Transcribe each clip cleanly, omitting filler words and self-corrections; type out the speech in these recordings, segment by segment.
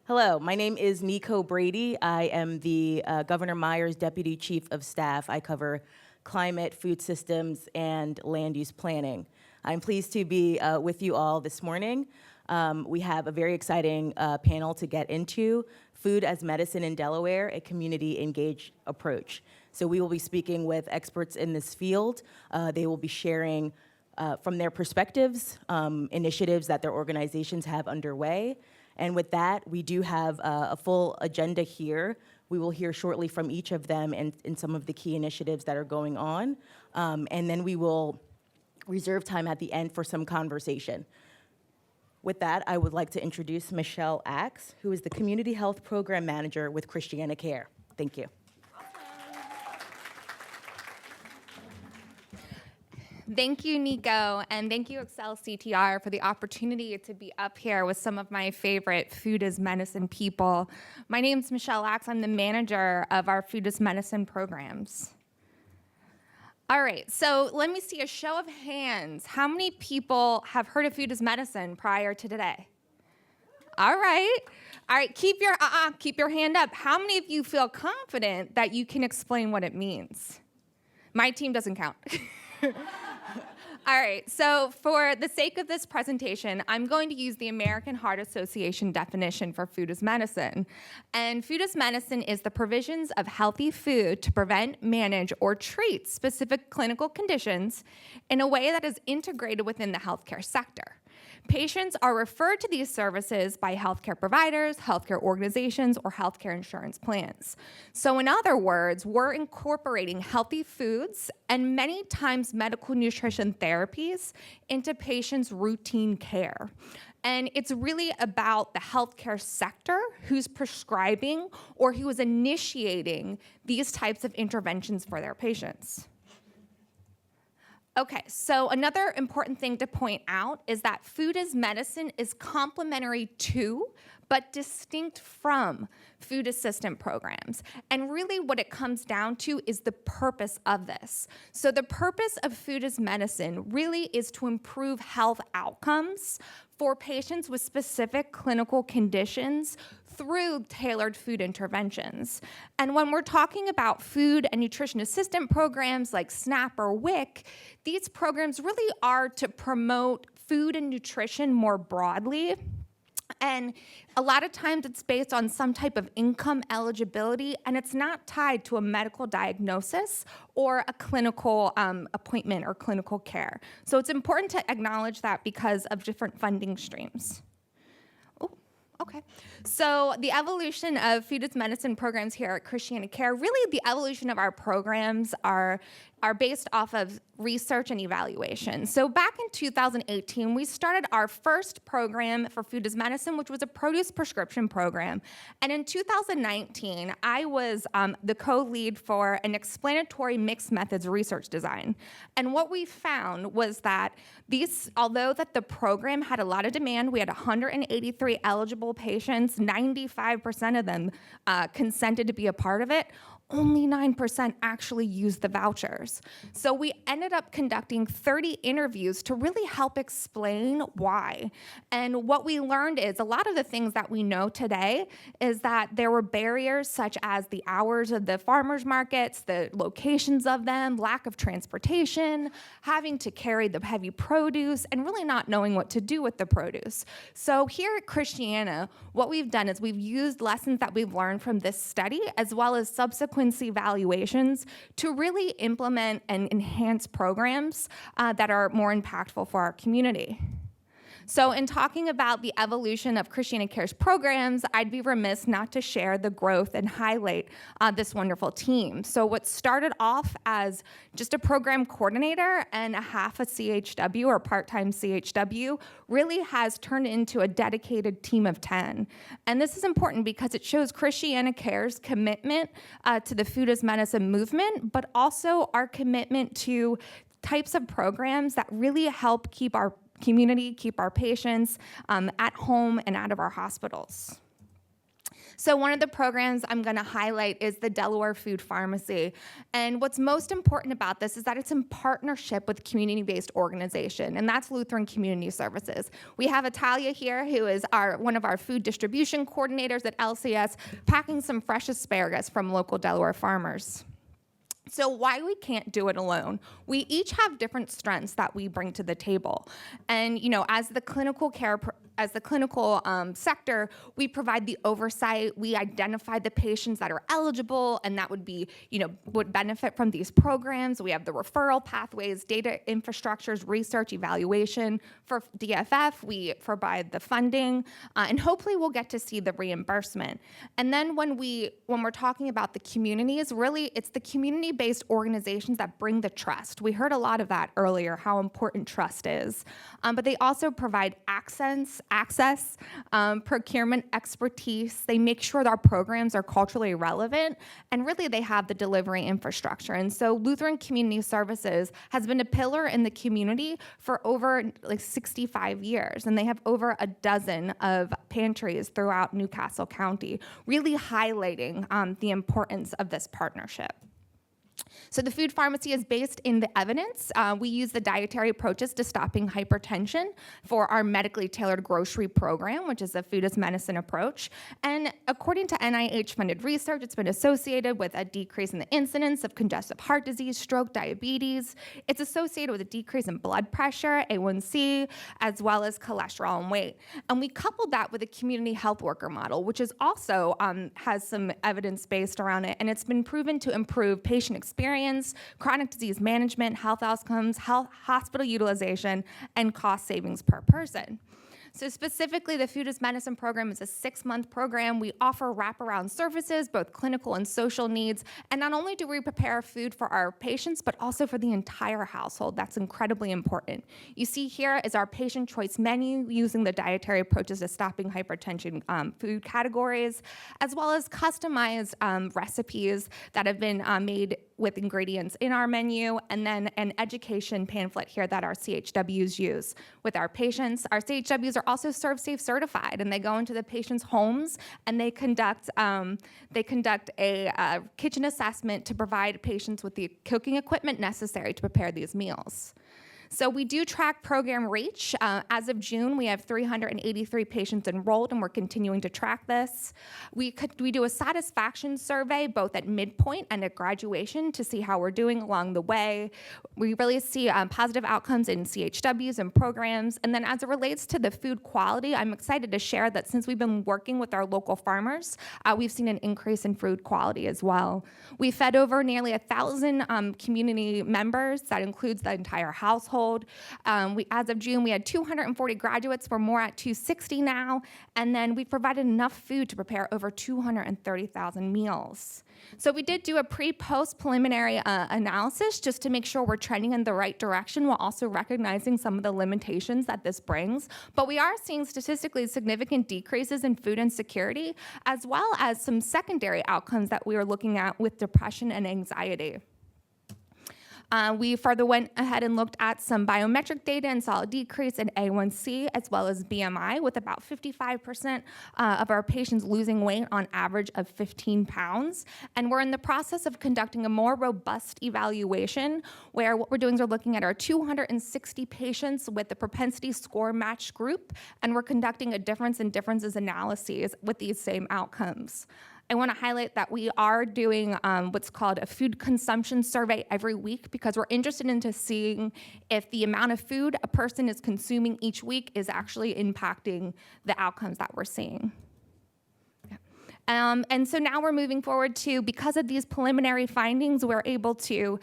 Hello, my name is Nikko Brady. I am the Governor Meyer's Deputy Chief of Staff. I cover climate, food systems, and land use planning. I'm pleased to be with you all this morning. We have a very exciting panel to get into, Food as Medicine in Delaware, a community engaged approach. So we will be speaking with experts in this field. They will be sharing from their perspectives, initiatives that their organizations have underway. And with that, we do have a full agenda here. We will hear shortly from each of them and some of the key initiatives that are going on. And then we will reserve time at the end for some conversation. With that, I would like to introduce Michelle Axe, who is the Community Health Program Manager with ChristianaCare. Thank you. Thank you, Nikko, and thank you, ACCEL CTR, for the opportunity to be up here with some of my favorite Food as Medicine people. My name is Michelle Axe. I'm the manager of our Food as Medicine programs. All right, so let me see a show of hands. How many people have heard of Food as Medicine prior to today? All right, keep your hand up. How many of you feel confident that you can explain what it means? My team doesn't count. All right, so for the sake of this presentation, I'm going to use the American Heart Association definition for food as medicine. And food as medicine is the provisions of healthy food to prevent, manage, or treat specific clinical conditions in a way that is integrated within the healthcare sector. Patients are referred to these services by healthcare providers, healthcare organizations, or healthcare insurance plans. So in other words, we're incorporating healthy foods and many times medical nutrition therapies into patients' routine care. And it's really about the healthcare sector who's prescribing or who is initiating these types of interventions for their patients. Okay, so another important thing to point out is that food as medicine is complementary to, but distinct from, food assistant programs. And really what it comes down to is the purpose of this. So the purpose of food as medicine really is to improve health outcomes for patients with specific clinical conditions through tailored food interventions. And when we're talking about food and nutrition assistant programs like SNAP or WIC, these programs really are to promote food and nutrition more broadly. And a lot of times it's based on some type of income eligibility, and it's not tied to a medical diagnosis or a clinical appointment or clinical care. So it's important to acknowledge that because of different funding streams. Okay, so the evolution of food as medicine programs here at ChristianaCare, really the evolution of our programs are based off of research and evaluation. So back in 2018, we started our first program for food as medicine, which was a produce prescription program. And in 2019, I was the co-lead for an explanatory mixed methods research design. And what we found was that although that the program had a lot of demand, we had 183 eligible patients, 95% of them consented to be a part of it, only 9% actually used the vouchers. So we ended up conducting 30 interviews to really help explain why. And what we learned is a lot of the things that we know today is that there were barriers such as the hours of the farmers markets, the locations of them, lack of transportation, having to carry the heavy produce, and really not knowing what to do with the produce. So here at Christiana, what we've done is we've used lessons that we've learned from this study as well as subsequent evaluations to really implement and enhance programs that are more impactful for our community. So in talking about the evolution of ChristianaCare's programs, I'd be remiss not to share the growth and highlight this wonderful team. So what started off as just a program coordinator and a half a CHW or part-time CHW really has turned into a dedicated team of 10. And this is important because it shows ChristianaCare's commitment to the food as medicine movement, but also our commitment to types of programs that really help keep our community, keep our patients at home and out of our hospitals. So one of the programs I'm going to highlight is the Delaware Food Pharmacy. And what's most important about this is that it's in partnership with a community-based organization, and that's Lutheran Community Services. We have Italia here, who is one of our food distribution coordinators at LCS, packing some fresh asparagus from local Delaware farmers. So why we can't do it alone? We each have different strengths that we bring to the table. And, as the clinical sector, we provide the oversight, we identify the patients that are eligible and that would be, would benefit from these programs. We have the referral pathways, data infrastructures, research, evaluation. For DFF, we provide the funding, and hopefully we'll get to see the reimbursement. And then when we're talking about the communities, really it's the community-based organizations that bring the trust. We heard a lot of that earlier, how important trust is. But they also provide access, procurement expertise. They make sure that our programs are culturally relevant, and really they have the delivery infrastructure. And so Lutheran Community Services has been a pillar in the community for over 65 years, and they have over a dozen of pantries throughout Newcastle County, really highlighting the importance of this partnership. So the food pharmacy is based in the evidence. We use the dietary approaches to stopping hypertension for our medically tailored grocery program, which is a food as medicine approach. And according to NIH-funded research, it's been associated with a decrease in the incidence of congestive heart disease, stroke, diabetes. It's associated with a decrease in blood pressure, A1C, as well as cholesterol and weight. And we coupled that with a community health worker model, which is also has some evidence based around it, and it's been proven to improve patient experience, chronic disease management, health outcomes, hospital utilization, and cost savings per person. So specifically, the Food as Medicine program is a 6-month program. We offer wraparound services, both clinical and social needs. And not only do we prepare food for our patients, but also for the entire household. That's incredibly important. You see here is our patient choice menu using the dietary approaches to stopping hypertension food categories, as well as customized recipes that have been made with ingredients in our menu, and then an education pamphlet here that our CHWs use with our patients. Our CHWs are also ServSafe certified, and they go into the patients' homes and they conduct a kitchen assessment to provide patients with the cooking equipment necessary to prepare these meals. So we do track program reach. As of June, we have 383 patients enrolled, and we're continuing to track this. We do a satisfaction survey both at midpoint and at graduation to see how we're doing along the way. We really see positive outcomes in CHWs and programs. And then as it relates to the food quality, I'm excited to share that since we've been working with our local farmers, we've seen an increase in food quality as well. We fed over nearly 1,000 community members. That includes the entire household. As of June, we had 240 graduates. We're more at 260 now. And then we provided enough food to prepare over 230,000 meals. So we did do a pre-post preliminary analysis just to make sure we're trending in the right direction while also recognizing some of the limitations that this brings. But we are seeing statistically significant decreases in food insecurity, as well as some secondary outcomes that we are looking at with depression and anxiety. We further went ahead and looked at some biometric data and saw a decrease in A1C as well as BMI, with about 55% of our patients losing weight on average of 15 pounds. And we're in the process of conducting a more robust evaluation where what we're doing is we're looking at our 260 patients with the propensity score match group, and we're conducting a difference in differences analyses with these same outcomes. I want to highlight that we are doing what's called a food consumption survey every week because we're interested into seeing if the amount of food a person is consuming each week is actually impacting the outcomes that we're seeing. And so now we're moving forward to, because of these preliminary findings, we're able to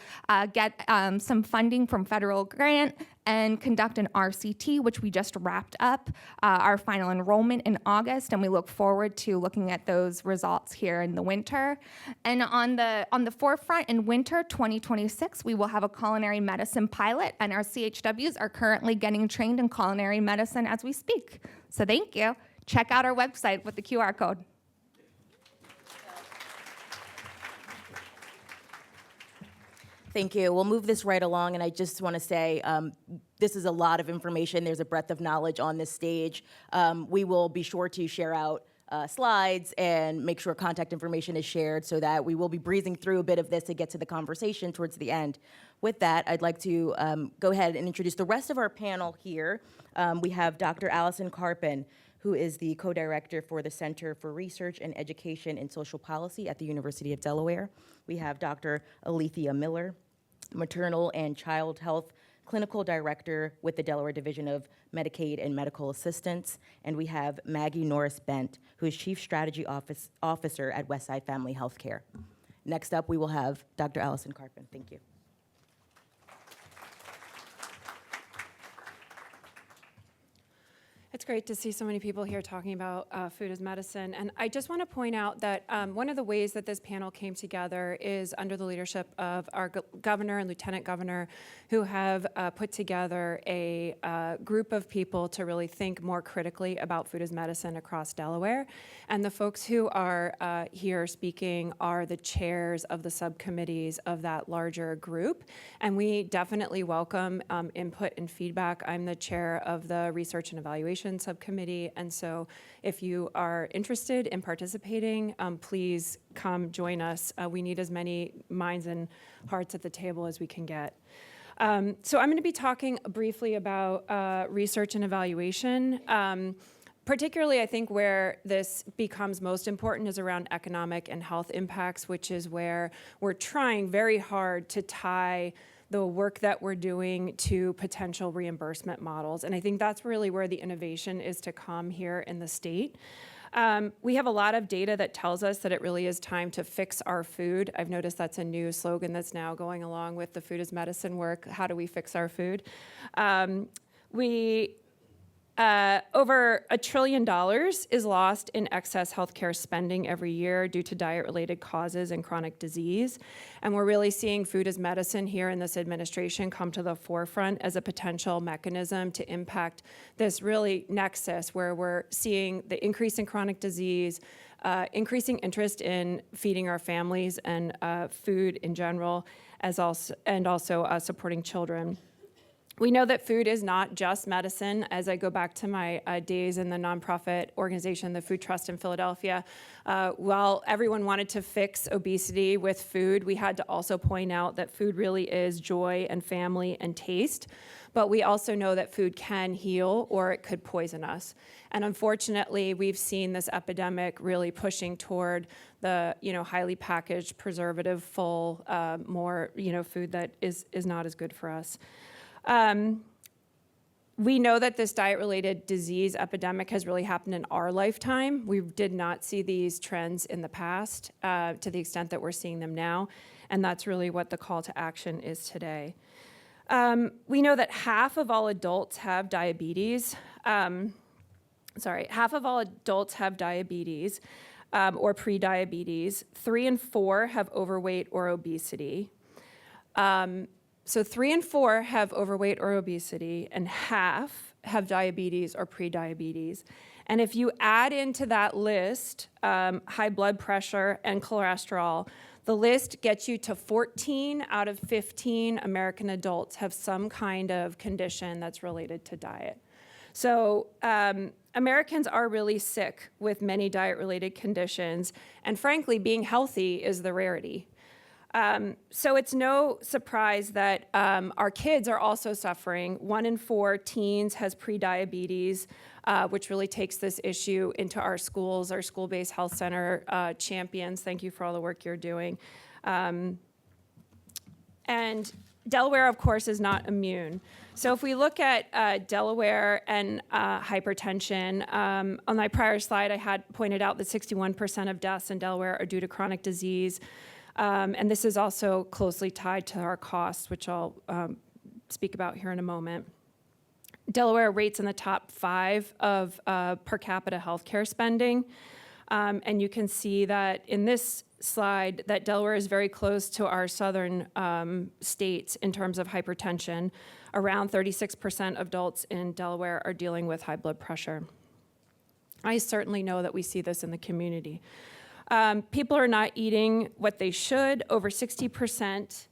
get some funding from federal grant and conduct an RCT, which we just wrapped up our final enrollment in August, and we look forward to looking at those results here in the winter. And on the forefront in winter 2026, we will have a culinary medicine pilot, and our CHWs are currently getting trained in culinary medicine as we speak. So thank you. Check out our website with the QR code. Thank you. We'll move this right along, and I just want to say this is a lot of information. There's a breadth of knowledge on this stage. We will be sure to share out slides and make sure contact information is shared so that we will be breezing through a bit of this to get to the conversation towards the end. With that, I'd like to go ahead and introduce the rest of our panel here. We have Dr. Allison Karpyn, who is the co-director for the Center for Research and Education in Social Policy at the University of Delaware. We have Dr. Alethea Miller, Maternal and Child Health Clinical Director with the Delaware Division of Medicaid and Medical Assistance. And we have Maggie Norris Bent, who is Chief Strategy Officer at Westside Family Healthcare. Next up, we will have Dr. Allison Karpyn. Thank you. It's great to see so many people here talking about food as medicine. And I just want to point out that one of the ways that this panel came together is under the leadership of our governor and lieutenant governor, who have put together a group of people to really think more critically about food as medicine across Delaware. And the folks who are here speaking are the chairs of the subcommittees of that larger group. And we definitely welcome input and feedback. I'm the chair of the Research and Evaluation Subcommittee, and so if you are interested in participating, please come join us. We need as many minds and hearts at the table as we can get. So I'm going to be talking briefly about research and evaluation. Particularly, I think where this becomes most important is around economic and health impacts, which is where we're trying very hard to tie the work that we're doing to potential reimbursement models. And I think that's really where the innovation is to come here in the state. We have a lot of data that tells us that it really is time to fix our food. I've noticed that's a new slogan that's now going along with the food as medicine work. How do we fix our food? Over $1 trillion is lost in excess healthcare spending every year due to diet-related causes and chronic disease. And we're really seeing food as medicine here in this administration come to the forefront as a potential mechanism to impact this really nexus where we're seeing the increase in chronic disease, increasing interest in feeding our families and food in general, and also supporting children. We know that food is not just medicine. As I go back to my days in the nonprofit organization, the Food Trust in Philadelphia, while everyone wanted to fix obesity with food, we had to also point out that food really is joy and family and taste. But we also know that food can heal or it could poison us. And unfortunately, we've seen this epidemic really pushing toward the highly packaged, preservative-full, more food that is not as good for us. We know that this diet-related disease epidemic has really happened in our lifetime. We did not see these trends in the past to the extent that we're seeing them now, and that's really what the call to action is today. We know that half of all adults have diabetes. Half of all adults have diabetes or pre-diabetes. 3 in 4 have overweight or obesity. So 3 in 4 have overweight or obesity, and half have diabetes or pre-diabetes. And if you add into that list high blood pressure and cholesterol, the list gets you to 14 out of 15 American adults have some kind of condition that's related to diet. So Americans are really sick with many diet-related conditions, and frankly, being healthy is the rarity. So it's no surprise that our kids are also suffering. 1 in 4 teens has prediabetes, which really takes this issue into our schools, our school-based health center champions. Thank you for all the work you're doing. And Delaware, of course, is not immune. So if we look at Delaware and hypertension, on my prior slide, I had pointed out that 61% of deaths in Delaware are due to chronic disease. And this is also closely tied to our costs, which I'll speak about here in a moment. Delaware rates in the top 5 of per capita healthcare spending. And you can see that in this slide that Delaware is very close to our southern states in terms of hypertension. Around 36% of adults in Delaware are dealing with high blood pressure. I certainly know that we see this in the community. People are not eating what they should. Over 60%,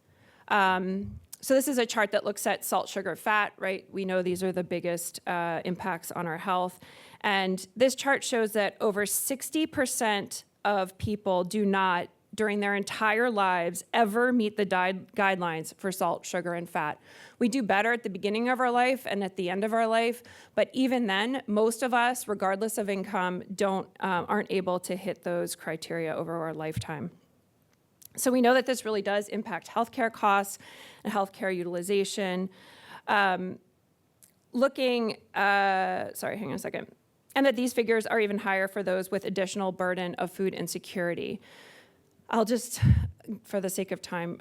So this is a chart that looks at salt, sugar, fat, right? We know these are the biggest impacts on our health. And this chart shows that over 60% of people do not, during their entire lives, ever meet the guidelines for salt, sugar, and fat. We do better at the beginning of our life and at the end of our life, but even then, most of us, regardless of income, aren't able to hit those criteria over our lifetime. So we know that this really does impact healthcare costs and healthcare utilization. Sorry, hang on a second. And that these figures are even higher for those with additional burden of food insecurity. I'll just, for the sake of time,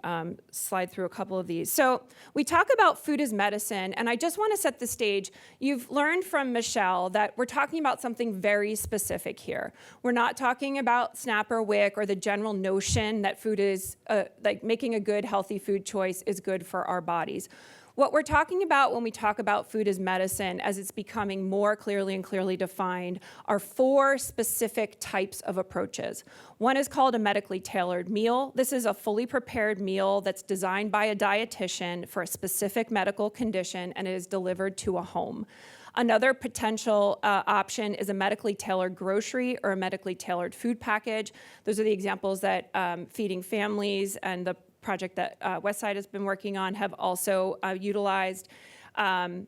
slide through a couple of these. So we talk about food as medicine, and I just want to set the stage. You've learned from Michelle that we're talking about something very specific here. We're not talking about SNAP or WIC or the general notion that food is, like making a good, healthy food choice is good for our bodies. What we're talking about when we talk about food as medicine, as it's becoming more clearly and clearly defined, are 4 specific types of approaches. One is called a medically tailored meal. This is a fully prepared meal that's designed by a dietitian for a specific medical condition, and it is delivered to a home. Another potential option is a medically tailored grocery or a medically tailored food package. Those are the examples that Feeding Families and the project that Westside has been working on have also utilized. And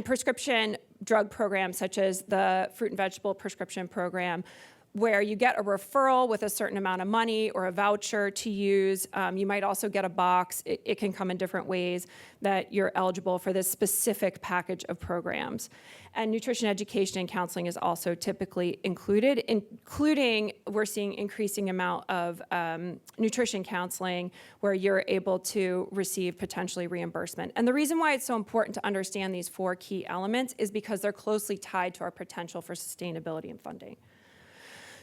prescription drug programs such as the fruit and vegetable prescription program, where you get a referral with a certain amount of money or a voucher to use. You might also get a box. It can come in different ways that you're eligible for this specific package of programs. And nutrition education and counseling is also typically included, including we're seeing increasing amount of nutrition counseling where you're able to receive potentially reimbursement. And the reason why it's so important to understand these 4 key elements is because they're closely tied to our potential for sustainability and funding.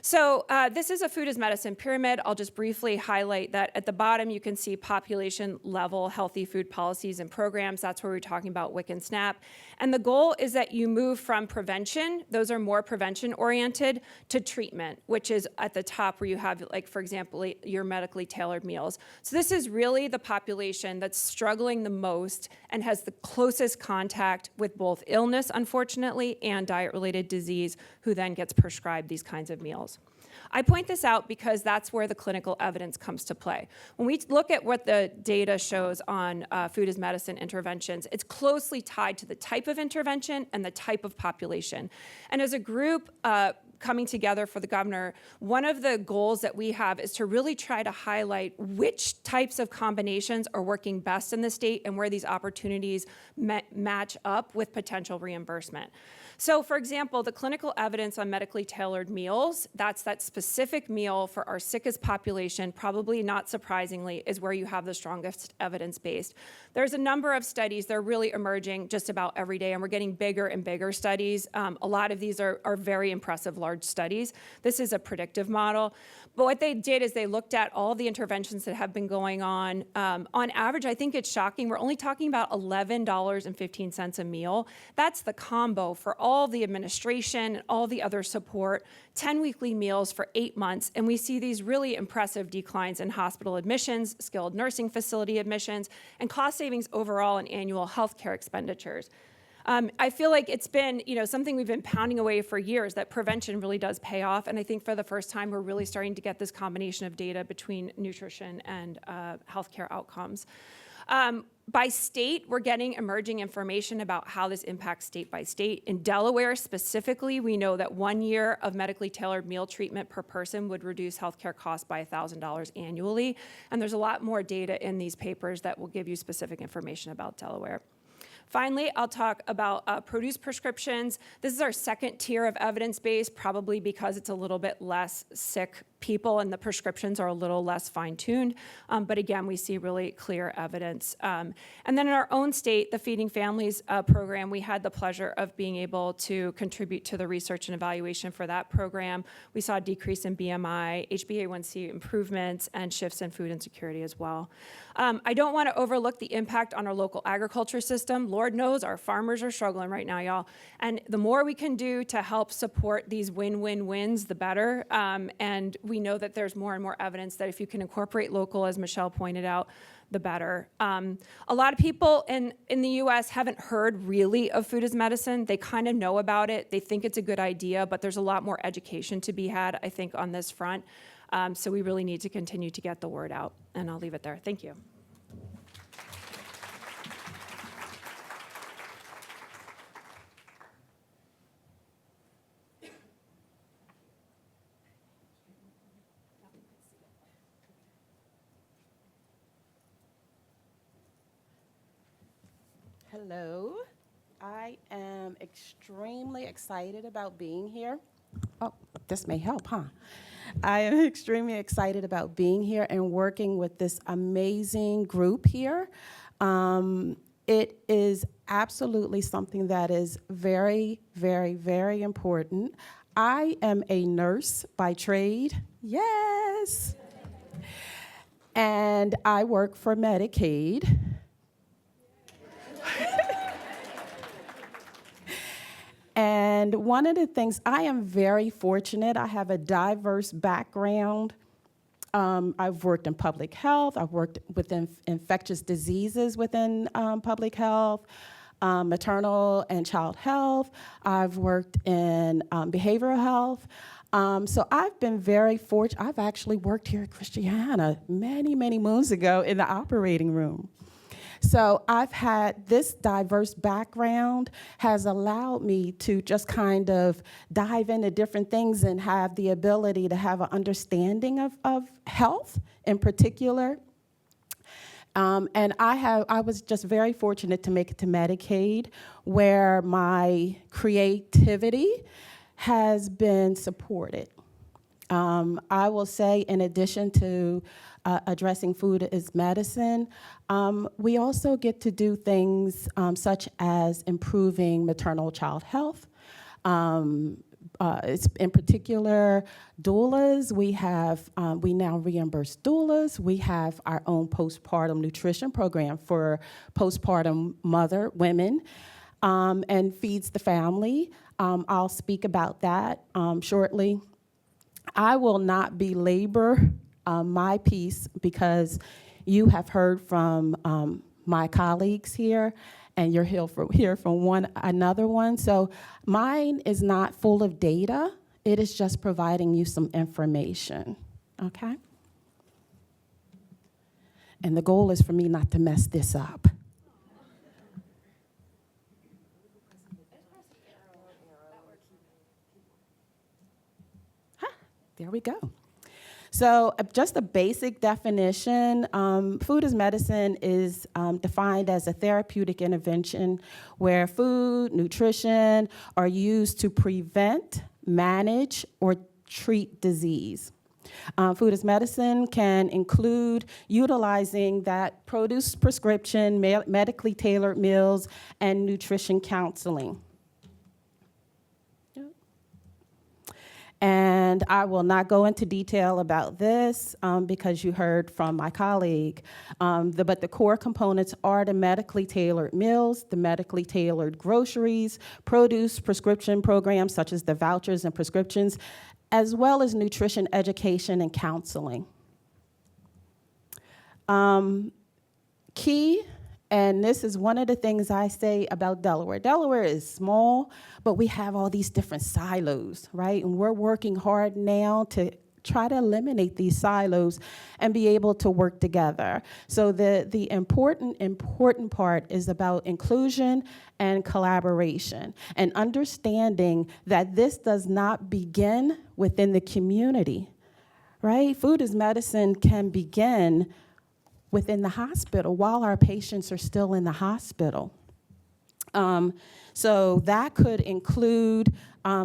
So this is a food as medicine pyramid. I'll just briefly highlight that at the bottom you can see population level healthy food policies and programs. That's where we're talking about WIC and SNAP. And the goal is that you move from prevention, those are more prevention oriented, to treatment, which is at the top where you have, like, for example, your medically tailored meals. So this is really the population that's struggling the most and has the closest contact with both illness, unfortunately, and diet-related disease, who then gets prescribed these kinds of meals. I point this out because that's where the clinical evidence comes to play. When we look at what the data shows on food as medicine interventions, it's closely tied to the type of intervention and the type of population. And as a group coming together for the governor, one of the goals that we have is to really try to highlight which types of combinations are working best in the state and where these opportunities match up with potential reimbursement. So, for example, the clinical evidence on medically tailored meals, that's that specific meal for our sickest population, probably not surprisingly, is where you have the strongest evidence-based. There's a number of studies, they're really emerging just about every day, and we're getting bigger and bigger studies. A lot of these are very impressive large studies. This is a predictive model. But what they did is they looked at all the interventions that have been going on. On average, I think it's shocking, we're only talking about $11.15 a meal. That's the combo for all the administration, all the other support, 10 weekly meals for 8 months, and we see these really impressive declines in hospital admissions, skilled nursing facility admissions, and cost savings overall in annual healthcare expenditures. I feel like it's been, something we've been pounding away for years, that prevention really does pay off, and I think for the first time we're really starting to get this combination of data between nutrition and healthcare outcomes. By state, we're getting emerging information about how this impacts state by state. In Delaware specifically, we know that 1 year of medically tailored meal treatment per person would reduce healthcare costs by $1,000 annually. And there's a lot more data in these papers that will give you specific information about Delaware. Finally, I'll talk about produce prescriptions. This is our second tier of evidence-based, probably because it's a little bit less sick people and the prescriptions are a little less fine-tuned. But again, we see really clear evidence. And then in our own state, the Feeding Families program, we had the pleasure of being able to contribute to the research and evaluation for that program. We saw a decrease in BMI, HbA1c improvements, and shifts in food insecurity as well. I don't want to overlook the impact on our local agriculture system. Lord knows our farmers are struggling right now, y'all. And the more we can do to help support these win-win-wins, the better. And we we know that there's more and more evidence that if you can incorporate local, as Michelle pointed out, the better. A lot of people in the US haven't heard really of food as medicine. They kind of know about it. They think it's a good idea, but there's a lot more education to be had, I think, on this front. So we really need to continue to get the word out. And I'll leave it there. Thank you. Hello, I am extremely excited about being here. Oh, this may help, huh? I am extremely excited about being here and working with this amazing group here. It is absolutely something that is very, very, very important. I am a nurse by trade, yes. And I work for Medicaid. And one of the things, I am very fortunate. I have a diverse background. I've worked in public health. I've worked within infectious diseases within public health, maternal and child health. I've worked in behavioral health. So I've been very fortunate. I've actually worked here at Christiana many, many moons ago in the operating room. So I've had this diverse background has allowed me to just kind of dive into different things and have the ability to have an understanding of health in particular. And I was just very fortunate to make it to Medicaid, where my creativity has been supported. I will say, in addition to addressing food as medicine, we also get to do things such as improving maternal child health. It's in particular, doulas. We now reimburse doulas. We have our own postpartum nutrition program for postpartum women, and Feeds the Family. I'll speak about that shortly. I will not belabor my piece because you have heard from my colleagues here, and you're hear from another one. So mine is not full of data. It is just providing you some information, okay? And the goal is for me not to mess this up. There we go. So just a basic definition, food as medicine is defined as a therapeutic intervention where food, nutrition are used to prevent, manage, or treat disease. Food as medicine can include utilizing that produce prescription, medically tailored meals, and nutrition counseling. And I will not go into detail about this because you heard from my colleague. But the core components are the medically tailored meals, the medically tailored groceries, produce prescription programs such as the vouchers and prescriptions, as well as nutrition education and counseling. Key, and this is one of the things I say about Delaware. Delaware is small, but we have all these different silos, right? And we're working hard now to try to eliminate these silos and be able to work together. So the important part is about inclusion and collaboration and understanding that this does not begin within the community, right? Food as medicine can begin within the hospital while our patients are still in the hospital. So that could include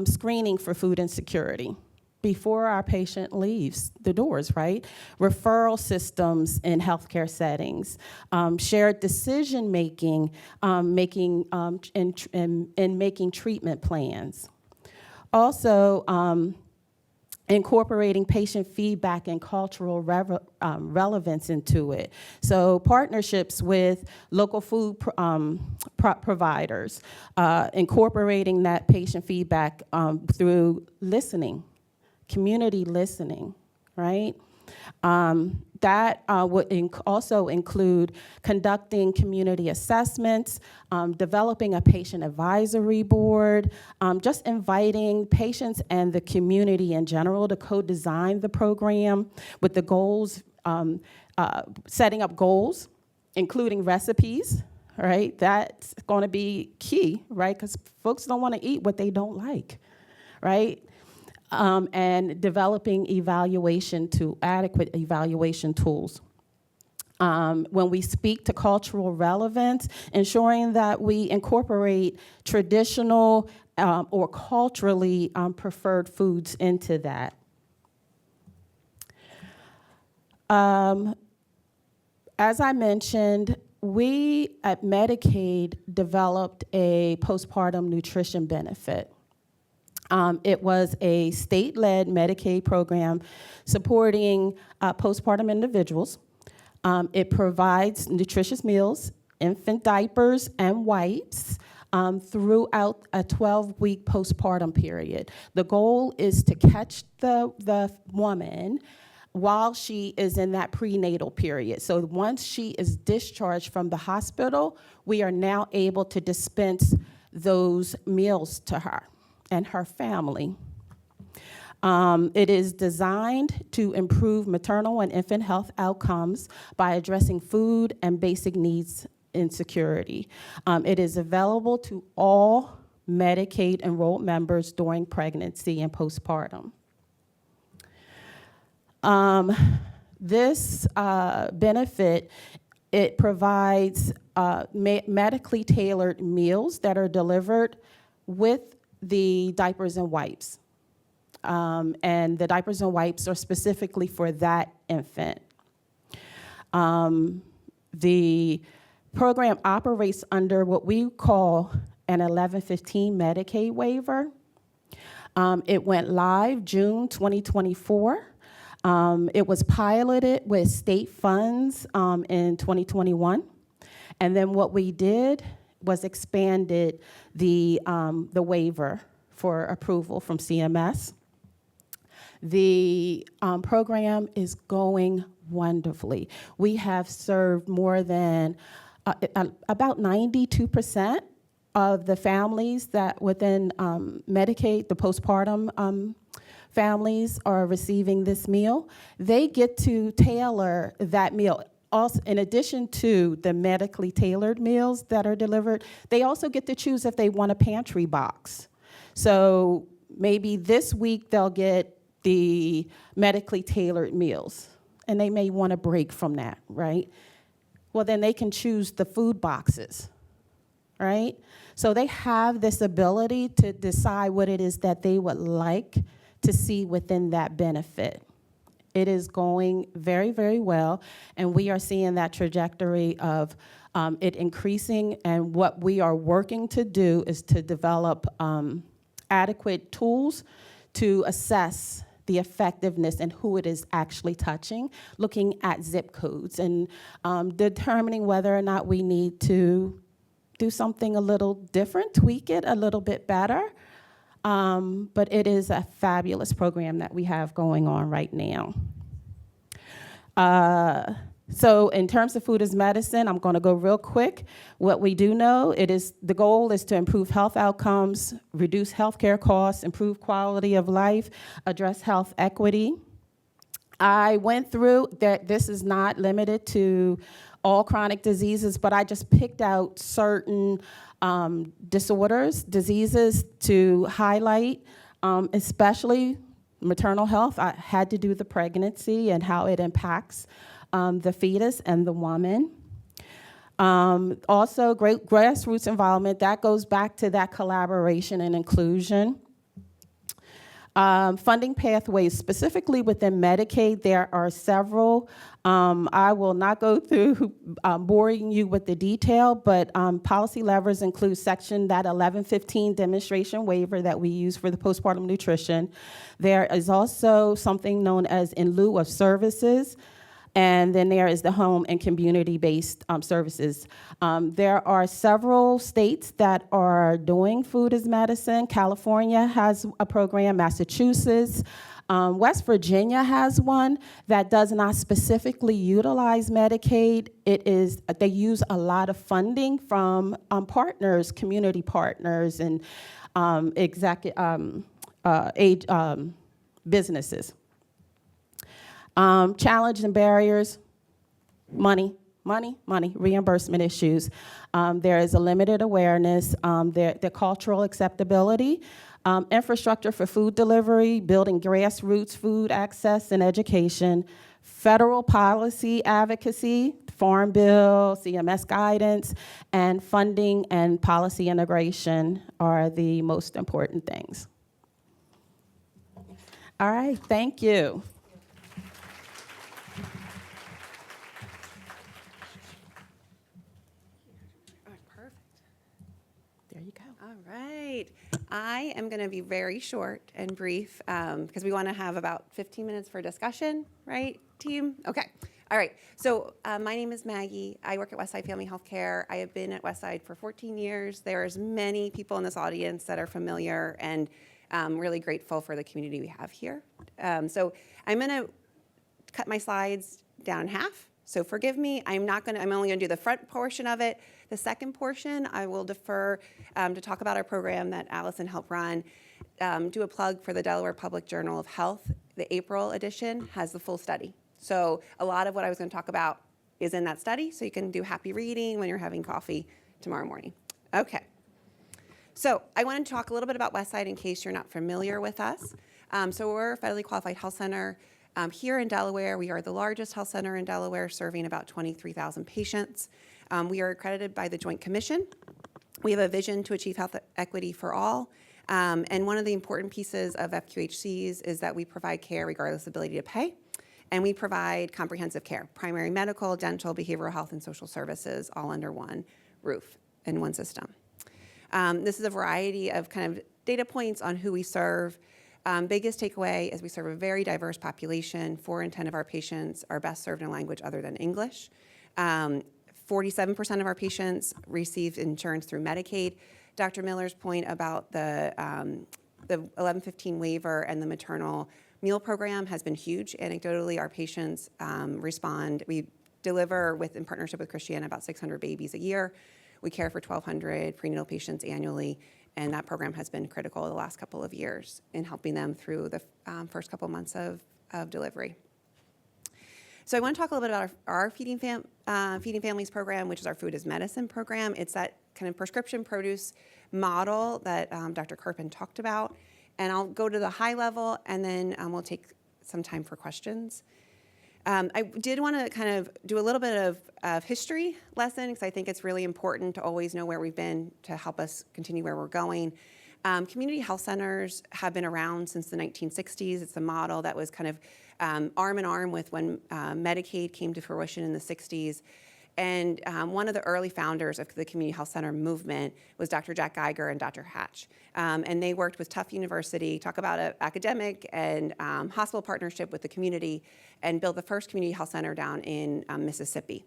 screening for food insecurity before our patient leaves the doors, right? Referral systems in healthcare settings, shared decision-making, making treatment plans. Also, incorporating patient feedback and cultural relevance into it. So partnerships with local food providers, incorporating that patient feedback through listening, community listening, right? That would also include conducting community assessments, developing a patient advisory board, just inviting patients and the community in general to co-design the program with the goals, setting up goals, including recipes, right? That's going to be key, right? Because folks don't want to eat what they don't like, right? And developing adequate evaluation tools. When we speak to cultural relevance, ensuring that we incorporate traditional or culturally preferred foods into that. As I mentioned, we at Medicaid developed a postpartum nutrition benefit. It was a state-led Medicaid program supporting postpartum individuals. It provides nutritious meals, infant diapers, and wipes throughout a 12-week postpartum period. The goal is to catch the woman while she is in that prenatal period. So once she is discharged from the hospital, we are now able to dispense those meals to her and her family. It is designed to improve maternal and infant health outcomes by addressing food and basic needs insecurity. It is available to all Medicaid enrolled members during pregnancy and postpartum. This benefit, it provides medically tailored meals that are delivered with the diapers and wipes. And the diapers and wipes are specifically for that infant. The program operates under what we call an 1115 Medicaid waiver. It went live June 2024. It was piloted with state funds in 2021. And then what we did was expanded the waiver for approval from CMS. The program is going wonderfully. We have served more than about 92% of the families that within Medicaid, the postpartum families are receiving this meal. They get to tailor that meal. Also, in addition to the medically tailored meals that are delivered, they also get to choose if they want a pantry box. So maybe this week they'll get the medically tailored meals, and they may want a break from that, right? Well, then they can choose the food boxes, right? So they have this ability to decide what it is that they would like to see within that benefit. It is going very, very well, and we are seeing that trajectory of it increasing, and what we are working to do is to develop adequate tools to assess the effectiveness and who it is actually touching, looking at zip codes and determining whether or not we need to do something a little different, tweak it a little bit better. But it is a fabulous program that we have going on right now. So in terms of food as medicine, I'm going to go real quick. What we do know, the goal is to improve health outcomes, reduce healthcare costs, improve quality of life, address health equity. I went through that. This is not limited to all chronic diseases, but I just picked out certain diseases to highlight, especially maternal health. I had to do the pregnancy and how it impacts the fetus and the woman. Also, great grassroots involvement. That goes back to that collaboration and inclusion. Funding pathways, specifically within Medicaid, there are several. I will not go through boring you with the detail, but policy levers include section that 1115 demonstration waiver that we use for the postpartum nutrition. There is also something known as in lieu of services. And then there is the home and community-based services. There are several states that are doing food as medicine. California has a program, Massachusetts, West Virginia has one that does not specifically utilize Medicaid. They use a lot of funding from partners, community partners, and businesses. Challenge and barriers, money, reimbursement issues. There is a limited awareness, the cultural acceptability, infrastructure for food delivery, building grassroots food access and education, federal policy advocacy, Farm Bill, CMS guidance, and funding and policy integration are the most important things. All right, thank you. There you go. All right. I am going to be very short and brief because we want to have about 15 minutes for discussion, right, team? Okay. All right. So my name is Maggie. I work at Westside Family Healthcare. I have been at Westside for 14 years. There's many people in this audience that are familiar, and really grateful for the community we have here. So I'm going to cut my slides down in half. So forgive me. I'm only going to do the front portion of it. The second portion, I will defer to talk about our program that Allison helped run. Do a plug for the Delaware Public Journal of Health. The April edition has the full study. So a lot of what I was going to talk about is in that study, so you can do happy reading when you're having coffee tomorrow morning. Okay. So I wanted to talk a little bit about Westside in case you're not familiar with us. So we're a federally qualified health center here in Delaware. We are the largest health center in Delaware, serving about 23,000 patients. We are accredited by the Joint Commission. We have a vision to achieve health equity for all. And one of the important pieces of FQHCs is that we provide care regardless of ability to pay. And we provide comprehensive care, primary medical, dental, behavioral health, and social services, all under one roof and one system. This is a variety of kind of data points on who we serve. Biggest takeaway is we serve a very diverse population. 4 in 10 of our patients are best served in a language other than English. 47% of our patients receive insurance through Medicaid. Dr. Miller's point about the 1115 waiver and the maternal meal program has been huge. Anecdotally, our patients respond. We deliver in partnership with Christiana about 600 babies a year. We care for 1,200 prenatal patients annually, and that program has been critical the last couple of years in helping them through the first couple months of delivery. So I want to talk a little bit about our Feeding Families program, which is our Food as Medicine program. It's that kind of prescription produce model that Dr. Karpyn talked about. And I'll go to the high level, and then we'll take some time for questions. I did want to kind of do a little bit of history lesson, because I think it's really important to always know where we've been to help us continue where we're going. Community health centers have been around since the 1960s. It's a model that was kind of arm in arm with when Medicaid came to fruition in the 60s. And one of the early founders of the community health center movement was Dr. Jack Geiger and Dr. Hatch. And they worked with Tufts University, talk about an academic and hospital partnership with the community, and built the first community health center down in Mississippi.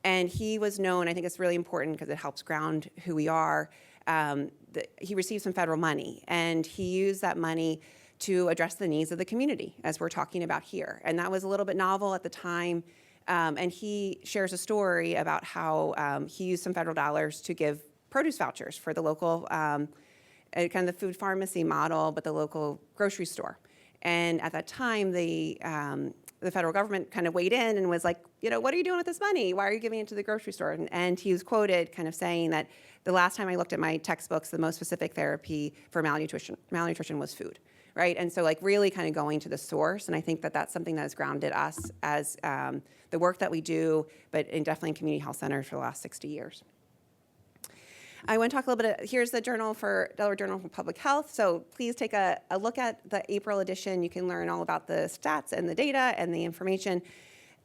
And he was known, I think it's really important because it helps ground who we are. He received some federal money, and he used that money to address the needs of the community, as we're talking about here. And that was a little bit novel at the time. And he shares a story about how he used some federal dollars to give produce vouchers for the local, kind of the food pharmacy model, but the local grocery store. And at that time, the federal government kind of weighed in and was like, what are you doing with this money? Why are you giving it to the grocery store? And he was quoted kind of saying that the last time I looked at my textbooks, the most specific therapy for malnutrition was food. Right, and so like really kind of going to the source, and I think that that's something that has grounded us as the work that we do, but definitely in community health centers for the last 60 years. I want to talk a little bit, here's the Delaware Journal for Public Health, so please take a look at the April edition. You can learn all about the stats and the data and the information.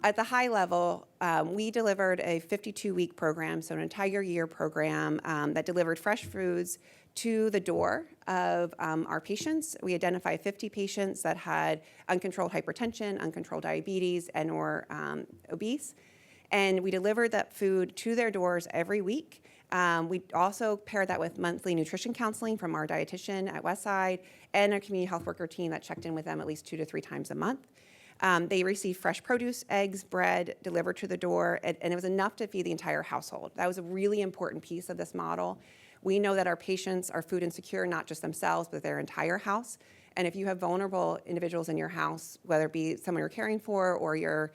At the high level, we delivered a 52-week program, so an entire year program that delivered fresh foods to the door of our patients. We identified 50 patients that had uncontrolled hypertension, uncontrolled diabetes, and or obese. And we delivered that food to their doors every week We also paired that with monthly nutrition counseling from our dietitian at Westside and a community health worker team that checked in with them at least 2 to 3 times a month. They received fresh produce, eggs, bread delivered to the door, and it was enough to feed the entire household. That was a really important piece of this model. We know that our patients are food insecure, not just themselves, but their entire house. And if you have vulnerable individuals in your house, whether it be someone you're caring for or your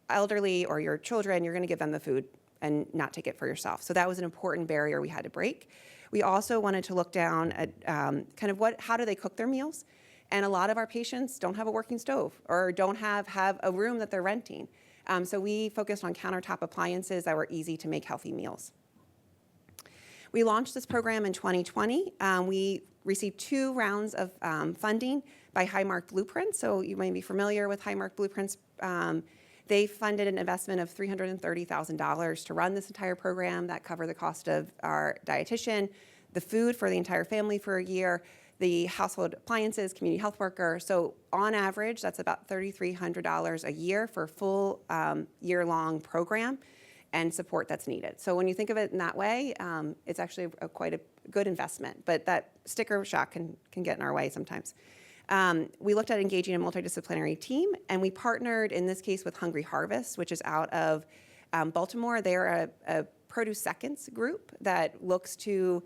elderly or your children, you're going to give them the food and not take it for yourself. So that was an important barrier we had to break. We also wanted to look down at how do they cook their meals? And a lot of our patients don't have a working stove or don't have a room that they're renting. So we focused on countertop appliances that were easy to make healthy meals. We launched this program in 2020. We received 2 rounds of funding by Highmark Blueprints. So you may be familiar with Highmark Blueprints. They funded an investment of $330,000 to run this entire program that covered the cost of our dietitian, the food for the entire family for a year, the household appliances, community health worker. So on average, that's about $3,300 a year for a full year-long program and support that's needed. So when you think of it in that way, it's actually quite a good investment, but that sticker shock can get in our way sometimes. We looked at engaging a multidisciplinary team, and we partnered, in this case, with Hungry Harvest, which is out of Baltimore. They're a produce seconds group that looks to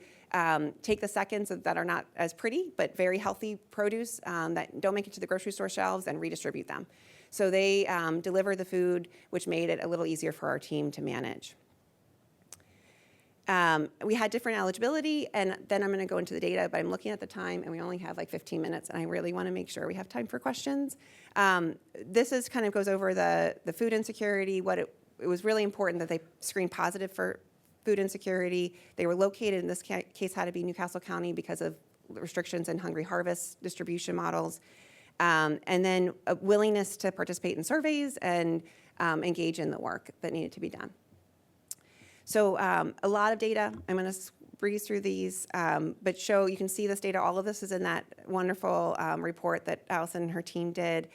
take the seconds that are not as pretty, but very healthy produce that don't make it to the grocery store shelves and redistribute them. So they deliver the food, which made it a little easier for our team to manage. We had different eligibility, and then I'm going to go into the data, but I'm looking at the time, and we only have like 15 minutes, and I really want to make sure we have time for questions. This is kind of goes over the food insecurity. It was really important that they screened positive for food insecurity. They were located, in this case, had to be Newcastle County because of restrictions in Hungry Harvest distribution models. And then a willingness to participate in surveys and engage in the work that needed to be done. So a lot of data. I'm going to breeze through these, but you can see this data. All of this is in that wonderful report that Allison and her team did.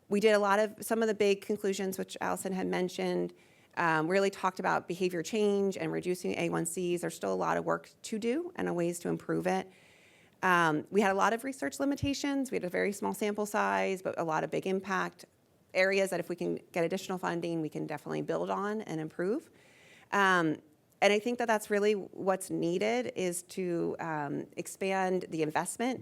We did some of the big conclusions, which Allison had mentioned, really talked about behavior change and reducing A1Cs. There's still a lot of work to do and ways to improve it. We had a lot of research limitations. We had a very small sample size, but a lot of big impact areas that if we can get additional funding, we can definitely build on and improve. And I think that that's really what's needed is to expand the investment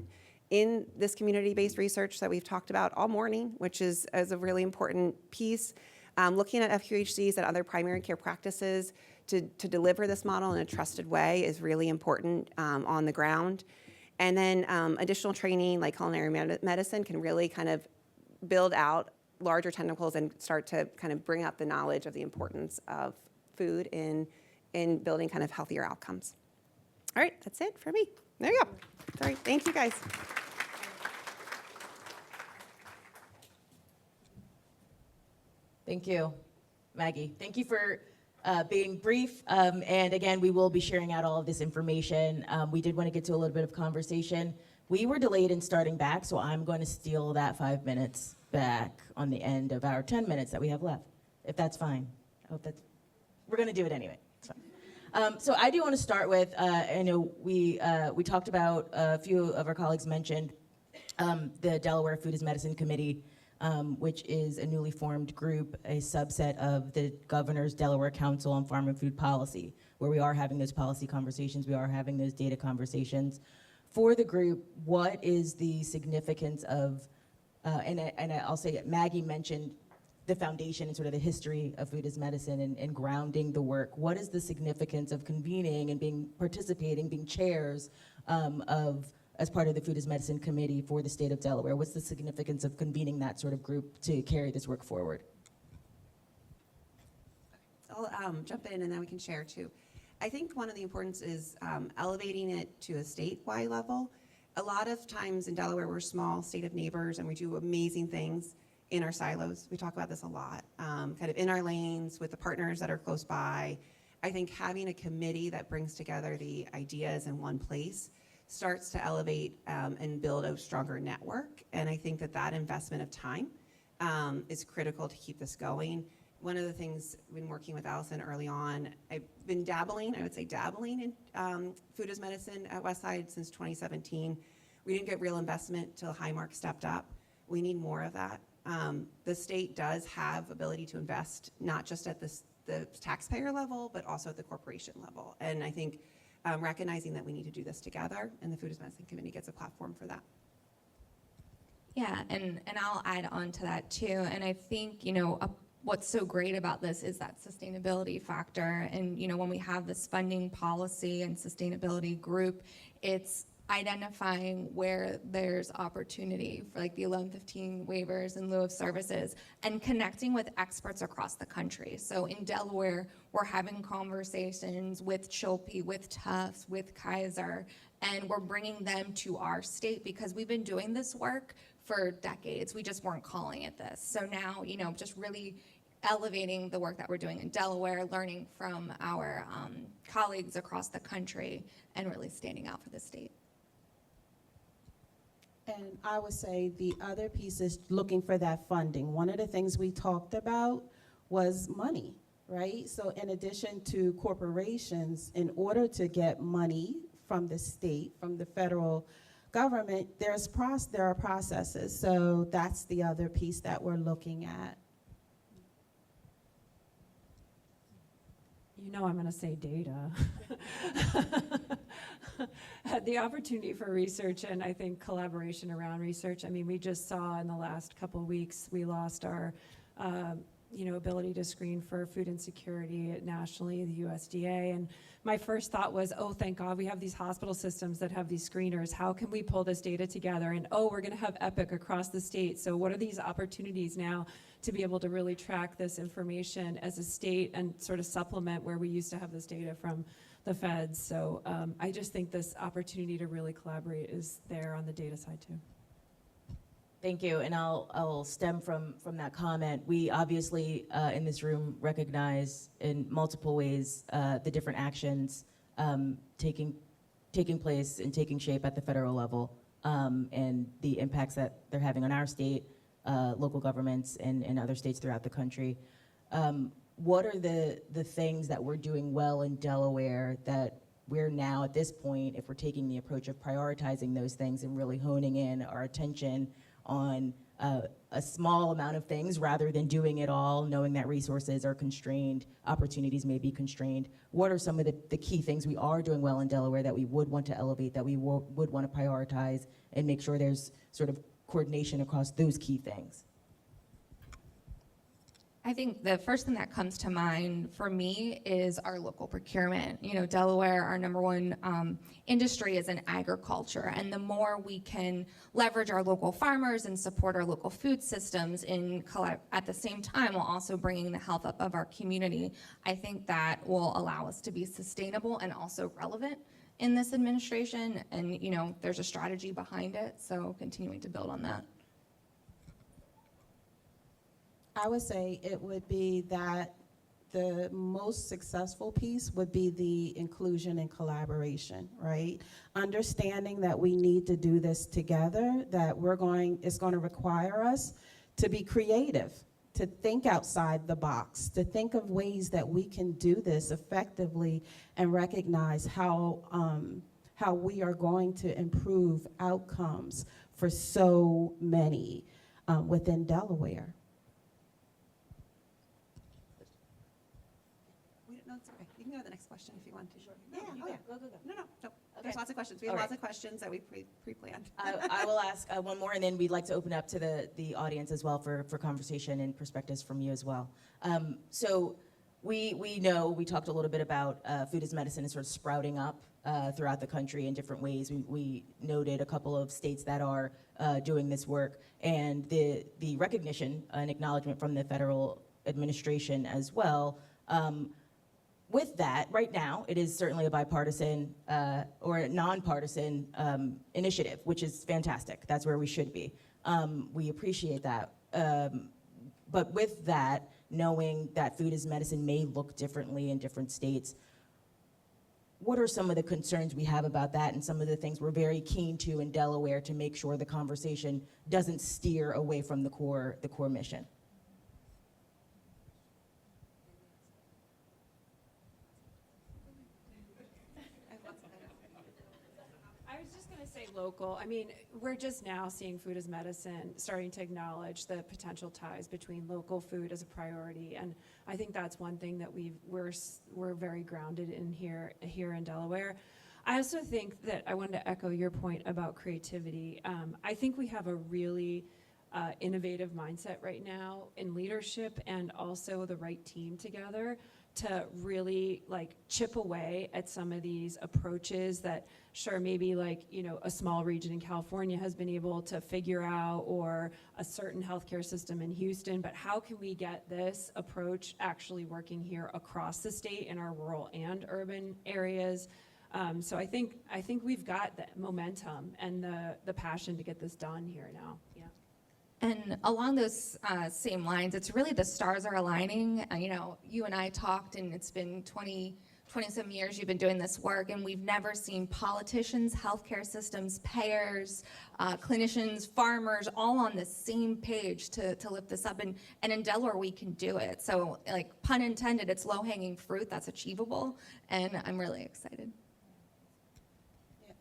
in this community-based research that we've talked about all morning, which is a really important piece. Looking at FQHCs and other primary care practices to deliver this model in a trusted way is really important on the ground. And then additional training like culinary medicine can really kind of build out larger tentacles and start to kind of bring up the knowledge of the importance of food in building kind of healthier outcomes. All right, that's it for me. There you go. Sorry, thank you guys. Thank you, Maggie. Thank you for being brief. And again, we will be sharing out all of this information. We did want to get to a little bit of conversation. We were delayed in starting back, so I'm going to steal that 5 minutes back on the end of our 10 minutes that we have left, if that's fine. We're going to do it anyway. It's fine. So I do want to start with, I know we talked about, a few of our colleagues mentioned the Delaware Food is Medicine Committee, which is a newly formed group, a subset of the Governor's Delaware Council on Farm and Food Policy, where we are having those policy conversations, we are having those data conversations. For the group, what is the significance of, and I'll say it, Maggie mentioned the foundation and sort of the history of food as medicine and grounding the work. What is the significance of convening and participating, being chairs as part of the Food as Medicine Committee for the state of Delaware? What's the significance of convening that sort of group to carry this work forward? I'll jump in and then we can share too. I think one of the importance is elevating it to a statewide level. A lot of times in Delaware, we're a small state of neighbors and we do amazing things in our silos. We talk about this a lot, kind of in our lanes with the partners that are close by. I think having a committee that brings together the ideas in one place starts to elevate and build a stronger network. And I think that investment of time is critical to keep this going. one of the things I've been working with Allison early on, I've been dabbling in food as medicine at Westside since 2017. We didn't get real investment till Highmark stepped up. We need more of that. The state does have ability to invest, not just at the taxpayer level, but also at the corporation level. And I think recognizing that we need to do this together, and the Food as Medicine Committee gets a platform for that. Yeah, and I'll add on to that too. And I think, what's so great about this is that sustainability factor. And, when we have this funding policy and sustainability group, it's identifying where there's opportunity for like the 1115 waivers in lieu of services and connecting with experts across the country. So in Delaware, we're having conversations with Chilpy, with Tufts, with Kaiser, and we're bringing them to our state because we've been doing this work for decades. We just weren't calling it this. So now, just really elevating the work that we're doing in Delaware, learning from our colleagues across the country, and really standing out for the state. And I would say the other piece is looking for that funding. One of the things we talked about was money, right? So in addition to corporations, in order to get money from the state, from the federal government, there are processes. So that's the other piece that we're looking at. I'm going to say data. Had the opportunity for research and I think collaboration around research. I mean, we just saw in the last couple of weeks, we lost our, ability to screen for food insecurity nationally, the USDA. And my first thought was, oh, thank God we have these hospital systems that have these screeners. How can we pull this data together? And we're going to have EPIC across the state. So what are these opportunities now to be able to really track this information as a state and sort of supplement where we used to have this data from the feds? So I just think this opportunity to really collaborate is there on the data side too. Thank you, and I'll stem from that comment. We obviously in this room recognize in multiple ways the different actions taking place and taking shape at the federal level, and the impacts that they're having on our state, local governments, and other states throughout the country. What are the things that we're doing well in Delaware that we're now at this point, if we're taking the approach of prioritizing those things and really honing in our attention on a small amount of things rather than doing it all, knowing that resources are constrained, opportunities may be constrained? What are some of the key things we are doing well in Delaware that we would want to elevate, that we would want to prioritize and make sure there's sort of coordination across those key things? I think the first thing that comes to mind for me is our local procurement. Delaware, our number one industry is in agriculture, and the more we can leverage our local farmers and support our local food systems at the same time while also bringing the health up of our community, I think that will allow us to be sustainable and also relevant in this administration. And there's a strategy behind it, so continuing to build on that. I would say it would be that the most successful piece would be the inclusion and collaboration, right? Understanding that we need to do this together, that it's going to require us to be creative, to think outside the box, to think of ways that we can do this effectively and recognize how we are going to improve outcomes for so many within Delaware. You can go to the next question if you want to. Sure. Yeah, Go. No. Okay. There's lots of questions. We have lots of questions that we pre-planned. I will ask one more, and then we'd like to open up to the audience as well for conversation and perspectives from you as well. So we know, we talked a little bit about food as medicine is sort of sprouting up throughout the country in different ways. We noted a couple of states that are doing this work, and the recognition and acknowledgement from the federal administration as well. With that, right now, it is certainly a bipartisan or a nonpartisan initiative, which is fantastic. That's where we should be. We appreciate that. But with that, knowing that food as medicine may look differently in different states, what are some of the concerns we have about that, and some of the things we're very keen to in Delaware to make sure the conversation doesn't steer away from the core mission? stay local. I mean, we're just now seeing food as medicine starting to acknowledge the potential ties between local food as a priority, and I think that's one thing that we're very grounded in here in Delaware. I also think that I wanted to echo your point about creativity. I think we have a really innovative mindset right now in leadership, and also the right team together to really like chip away at some of these approaches that sure maybe like, you know, a small region in California has been able to figure out, or a certain healthcare system in Houston, but how can we get this approach actually working here across the state in our rural and urban areas? So I think we've got the momentum and the passion to get this done here now. Yeah. And along those same lines, it's really the stars are aligning. You know, you and I talked, and it's been 20-some years you've been doing this work, and we've never seen politicians, healthcare systems, payers, clinicians, farmers, all on the same page to lift this up. And in Delaware, we can do it. So, like, pun intended, it's low-hanging fruit that's achievable, and I'm really excited.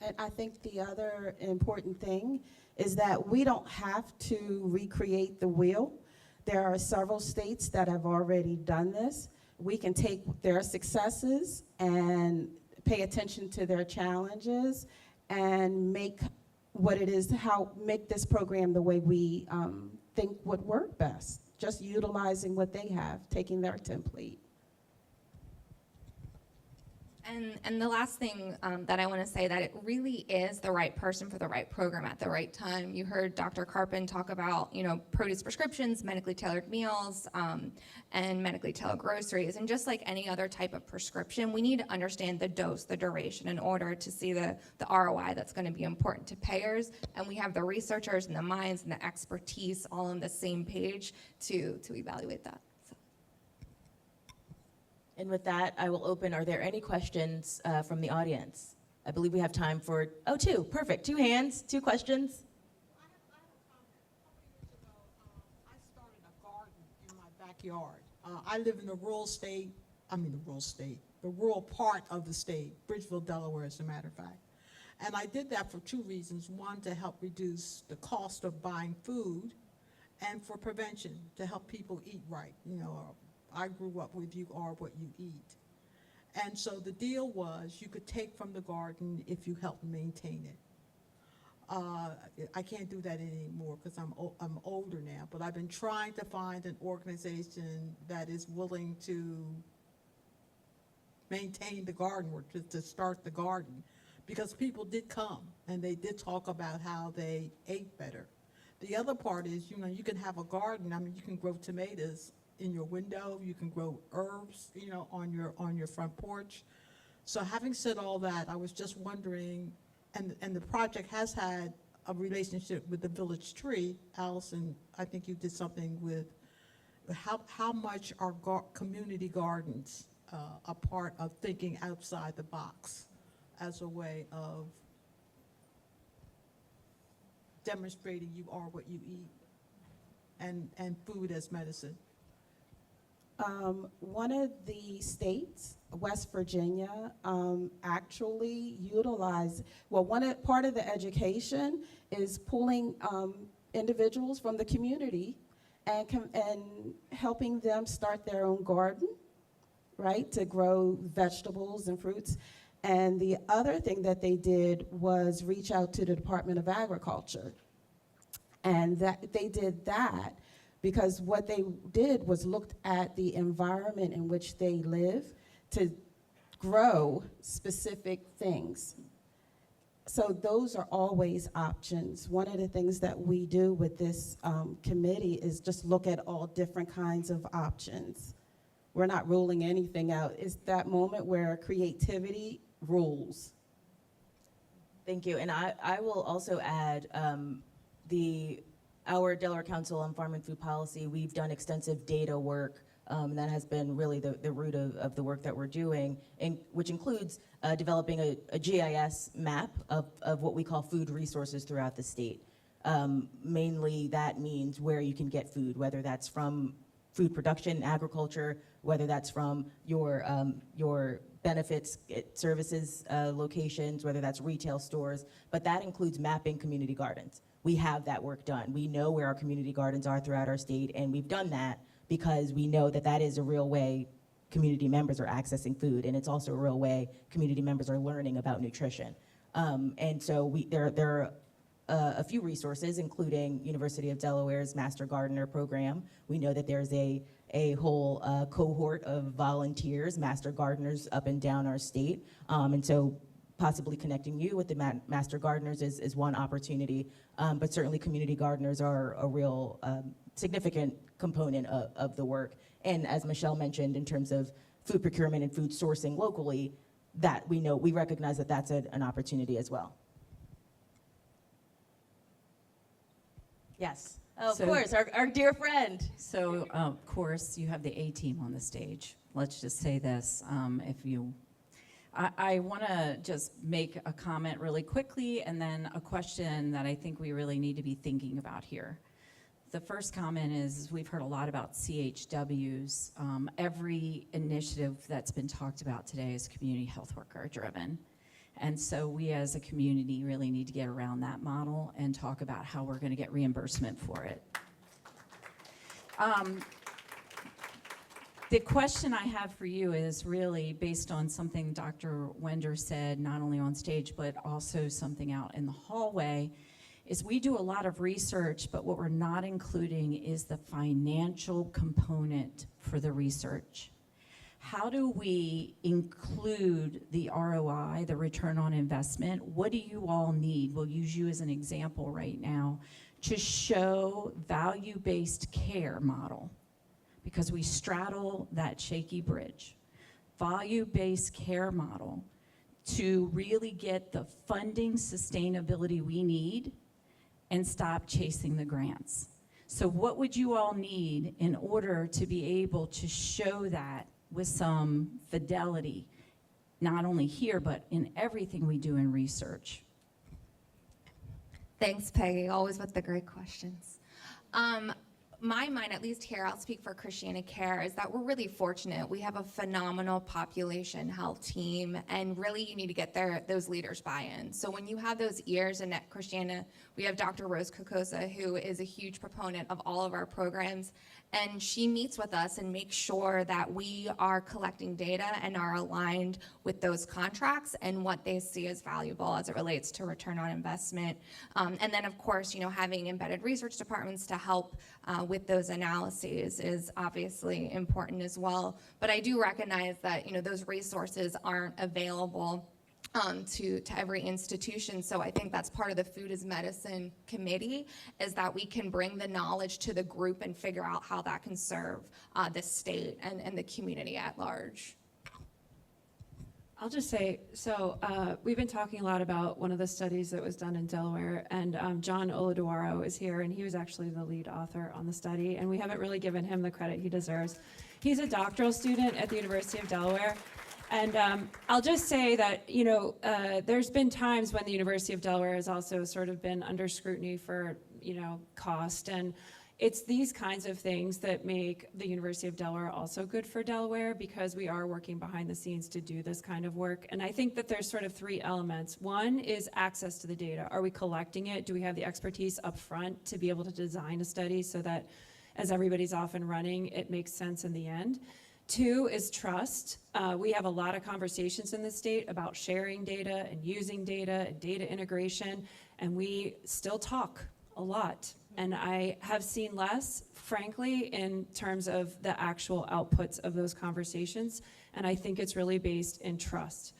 And I think the other important thing is that we don't have to recreate the wheel. There are several states that have already done this. We can take their successes and pay attention to their challenges and make what it is, make this program the way we think would work best. Just utilizing what they have, taking their template. And the last thing that I want to say, that it really is the right person for the right program at the right time. You heard Dr. Karpyn talk about, you know, produce prescriptions, medically tailored meals, and medically tailored groceries. And just like any other type of prescription, we need to understand the dose, the duration, in order to see the ROI that's going to be important to payers. And we have the researchers and the minds and the expertise all on the same page to evaluate that. And with that, I will open. Are there any questions from the audience? I believe we have time for, two. Perfect. 2 hands, 2 questions. I have a comment. A couple years ago, I started a garden in my backyard. I live in the rural part of the state, Bridgeville, Delaware, as a matter of fact. And I did that for 2 reasons. One, to help reduce the cost of buying food, and for prevention, to help people eat right. You know, I grew up with you are what you eat. And so the deal was you could take from the garden if you help maintain it. I can't do that anymore because I'm older now, but I've been trying to find an organization that is willing to maintain the garden, or to start the garden, because people did come and they did talk about how they ate better. The other part is, you know, you can have a garden. I mean, you can grow tomatoes in your window, you can grow herbs, you know, on your front porch. So having said all that, I was just wondering, and the project has had a relationship with the Village Tree. Allison, I think you did something with how much are community gardens a part of thinking outside the box as a way of demonstrating you are what you eat, and food as medicine. One of the states, West Virginia, actually part of the education is pulling individuals from the community and helping them start their own garden, right, to grow vegetables and fruits. And the other thing that they did was reach out to the Department of Agriculture. And that they did that because what they did was looked at the environment in which they live to grow specific things. So those are always options. One of the things that we do with this committee is just look at all different kinds of options. We're not ruling anything out. It's that moment where creativity rules. Thank you. And I will also add our Delaware Council on Farm and Food Policy, we've done extensive data work that has been really the root of the work that we're doing, which includes developing a GIS map of what we call food resources throughout the state. Mainly that means where you can get food, whether that's from food production, agriculture, whether that's from your benefits, it services locations, whether that's retail stores, but that includes mapping community gardens. We have that work done. We know where our community gardens are throughout our state, and we've done that because we know that that is a real way community members are accessing food, and it's also a real way community members are learning about nutrition. And so there are a few resources, including University of Delaware's Master Gardener program. We know that there's a whole cohort of volunteers, master gardeners up and down our state. And so possibly connecting you with the master gardeners is one opportunity, but certainly community gardeners are a real significant component of the work. And as Michelle mentioned, in terms of food procurement and food sourcing locally, that we recognize that that's an opportunity as well. Yes, of course, our dear friend. So, of course, you have the A-team on the stage. Let's just say this, I want to just make a comment really quickly and then a question that I think we really need to be thinking about here. The first comment is we've heard a lot about CHWs. Every initiative that's been talked about today is community health worker driven. And so we as a community really need to get around that model and talk about how we're going to get reimbursement for it. The question I have for you is really based on something Dr. Wender said, not only on stage, but also something out in the hallway, is we do a lot of research, but what we're not including is the financial component for the research. How do we include the ROI, the return on investment? What do you all need? We'll use you as an example right now to show value-based care model, because we straddle that shaky bridge. Value-based care model to really get the funding sustainability we need and stop chasing the grants. So what would you all need in order to be able to show that with some fidelity, not only here, but in everything we do in research? Thanks, Peggy, always with the great questions. My mind, at least here, I'll speak for ChristianaCare, is that we're really fortunate. We have a phenomenal population health team, and really you need to get those leaders buy-in. So when you have those ears, and at Christiana, we have Dr. Rose Kokosa, who is a huge proponent of all of our programs, and she meets with us and makes sure that we are collecting data and are aligned with those contracts and what they see as valuable as it relates to return on investment. And then, of course, having embedded research departments to help with those analyses is obviously important as well. But I do recognize that those resources aren't available to every institution. So I think that's part of the Food is Medicine committee, is that we can bring the knowledge to the group and figure out how that can serve the state and the community at large. I'll just say, so we've been talking a lot about one of the studies that was done in Delaware, and John Oladuaro is here, and he was actually the lead author on the study, and we haven't really given him the credit he deserves. He's a doctoral student at the University of Delaware, and I'll just say that, there's been times when the University of Delaware has also sort of been under scrutiny for, cost, and it's these kinds of things that make the University of Delaware also good for Delaware, because we are working behind the scenes to do this kind of work. And I think that there's sort of three elements. One is access to the data. Are we collecting it? Do we have the expertise up front to be able to design a study so that as everybody's off and running, it makes sense in the end? Two is trust. We have a lot of conversations in the state about sharing data and using data and data integration, and we still talk a lot. And I have seen less, frankly, in terms of the actual outputs of those conversations. And I think it's really based in trust.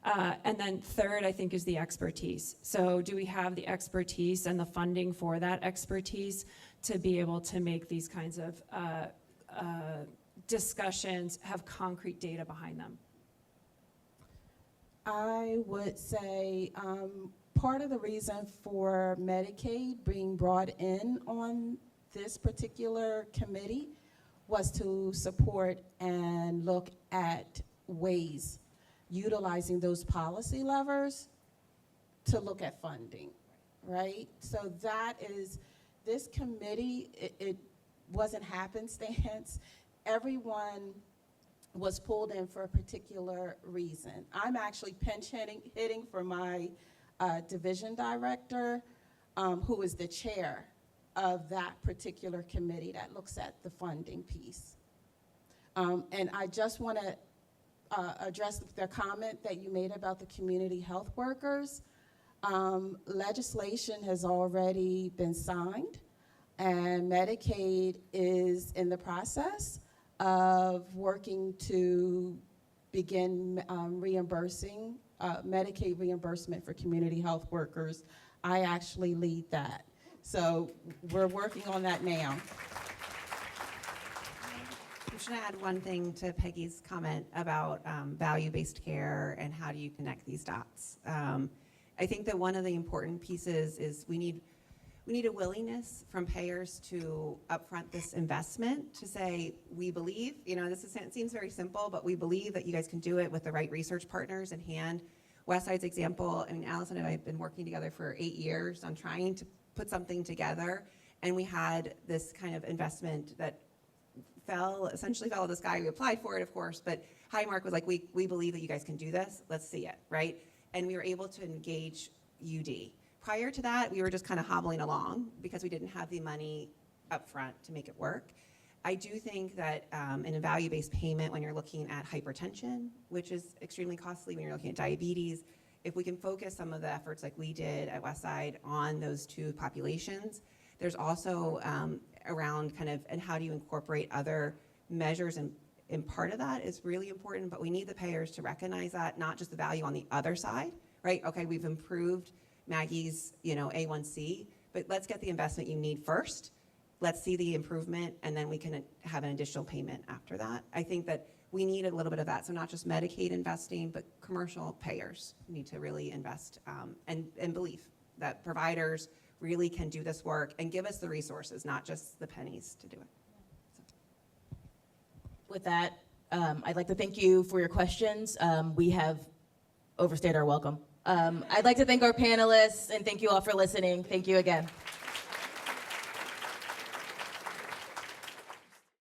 And then third, I think, is the expertise. So do we have the expertise and the funding for that expertise to be able to make these kinds of discussions have concrete data behind them? I would say part of the reason for Medicaid being brought in on this particular committee was to support and look at ways utilizing those policy levers to look at funding, right? So that is, this committee, it wasn't happenstance. Everyone was pulled in for a particular reason. I'm actually pinch hitting for my division director, who is the chair of that particular committee that looks at the funding piece. And I just want to address the comment that you made about the community health workers. Legislation has already been signed, and Medicaid is in the process of working to begin reimbursing, Medicaid reimbursement for community health workers. I actually lead that. So we're working on that now. I'm just going to add one thing to Peggy's comment about value-based care and how do you connect these dots. I think that one of the important pieces is we need a willingness from payers to upfront this investment to say, we believe, it seems very simple, but we believe that you guys can do it with the right research partners in hand. Westside's example, Allison and I have been working together for 8 years on trying to put something together, and we had this kind of investment that essentially fell out of the sky. We applied for it, of course, but Highmark was like, we believe that you guys can do this, let's see it, right? And we were able to engage UD. Prior to that, we were just kind of hobbling along because we didn't have the money up front to make it work. I do think that in a value-based payment, when you're looking at hypertension, which is extremely costly, when you're looking at diabetes, if we can focus some of the efforts like we did at Westside on those two populations, there's also around and how do you incorporate other measures, and part of that is really important, but we need the payers to recognize that, not just the value on the other side, right? Okay, we've improved Maggie's, A1C, but let's get the investment you need first. Let's see the improvement, and then we can have an additional payment after that. I think that we need a little bit of that. So not just Medicaid investing, but commercial payers need to really invest and believe that providers really can do this work and give us the resources, not just the pennies to do it. With that, I'd like to thank you for your questions. We have overstayed our welcome. I'd like to thank our panelists and thank you all for listening. Thank you again.